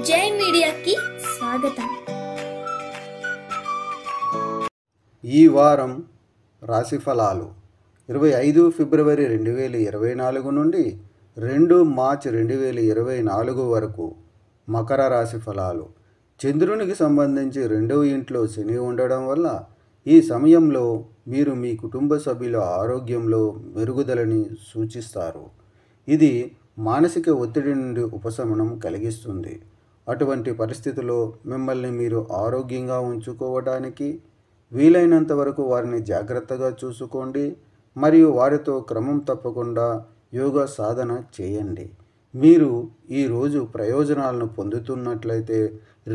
జై మీడియాకి స్వాగతం. ఈ వారం రాశి ఫలాలు 25 ఫిబ్రవరి 2024 నుండి 2 మార్చి 2024 వరకు మకర రాశి ఫలాలు. చంద్రునికి సంబంధించి 2వ ఇంట్లో శని ఉండడం వల్ల ఈ సమయంలో మీరు మీ కుటుంబ సభ్యుల ఆరోగ్యంలో మెరుగుదలని సూచిస్తారు. ఇది మానసిక ఒత్తిడి నుండి ఉపశమనం కలిగిస్తుంది. అటువంటి పరిస్థితుల్లో మిమ్మల్ని మీరు ఆరోగ్యంగా ఉంచుకోవడానికి వీలైనంత వరకు వారిని జాగ్రత్తగా చూసుకోండి మరియు వారితో క్రమం తప్పకుండా యోగా సాధన చేయండి. మీరు ఈరోజు ప్రయోజనాలను పొందుతున్నట్లయితే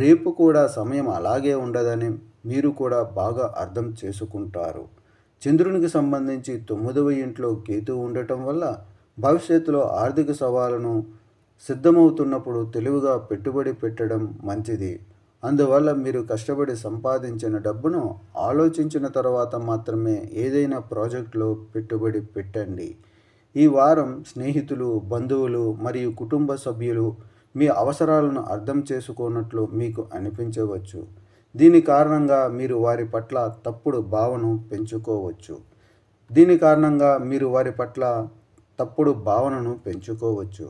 రేపు కూడా సమయం అలాగే ఉండదని మీరు కూడా బాగా అర్థం చేసుకుంటారు. చంద్రునికి సంబంధించి 9వ ఇంట్లో కేతు ఉండటం వల్ల భవిష్యత్తులో ఆర్థిక సవాళ్ళను సిద్ధమవుతున్నప్పుడు తెలివిగా పెట్టుబడి పెట్టడం మంచిది. అందువల్ల మీరు కష్టపడి సంపాదించిన డబ్బును ఆలోచించిన తర్వాత మాత్రమే ఏదైనా ప్రాజెక్టులో పెట్టుబడి పెట్టండి. ఈ వారం స్నేహితులు, బంధువులు మరియు కుటుంబ సభ్యులు మీ అవసరాలను అర్థం చేసుకోనట్లు మీకు అనిపించవచ్చు. దీని కారణంగా మీరు వారి పట్ల తప్పుడు భావనను పెంచుకోవచ్చు.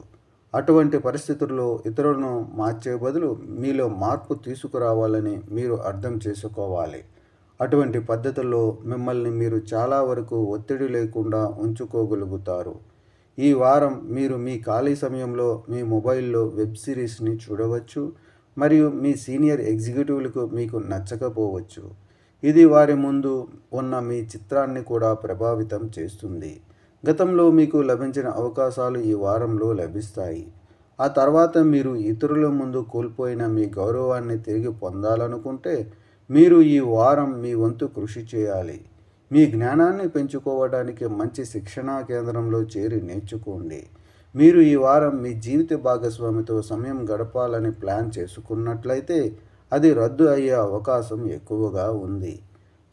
అటువంటి పరిస్థితుల్లో ఇతరులను మార్చే బదులు మీలో మార్పు తీసుకురావాలని మీరు అర్థం చేసుకోవాలి. అటువంటి పద్ధతుల్లో మిమ్మల్ని మీరు చాలా వరకు ఒత్తిడి లేకుండా ఉంచుకోగలుగుతారు. ఈ వారం మీరు మీ ఖాళీ సమయంలో మీ మొబైల్లో వెబ్ సిరీస్ని చూడవచ్చు మరియు మీ సీనియర్ ఎగ్జిక్యూటివ్లకు మీకు నచ్చకపోవచ్చు. ఇది వారి ముందు ఉన్న మీ చిత్రాన్ని కూడా ప్రభావితం చేస్తుంది. గతంలో మీకు లభించిన అవకాశాలు ఈ వారంలో లభిస్తాయి. ఆ తర్వాత మీరు ఇతరుల ముందు కోల్పోయిన మీ గౌరవాన్ని తిరిగి పొందాలనుకుంటే మీరు ఈ వారం మీ వంతు కృషి చేయాలి. మీ జ్ఞానాన్ని పెంచుకోవడానికి మంచి శిక్షణా కేంద్రంలో చేరి నేర్చుకోండి. మీరు ఈ వారం మీ జీవిత భాగస్వామితో సమయం గడపాలని ప్లాన్ చేసుకున్నట్లయితే అది రద్దు అయ్యే అవకాశం ఎక్కువగా ఉంది.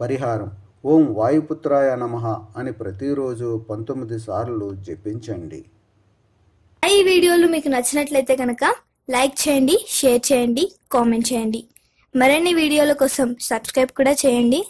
పరిహారం: ఓం వాయుపుత్రాయ నమః అని ప్రతిరోజు 19 సార్లు జపించండి. ఈ వీడియోలు మీకు నచ్చినట్లయితే కనుక లైక్ చేయండి, షేర్ చేయండి, కామెంట్ చేయండి. మరిన్ని వీడియోల కోసం సబ్స్క్రైబ్ కూడా చేయండి.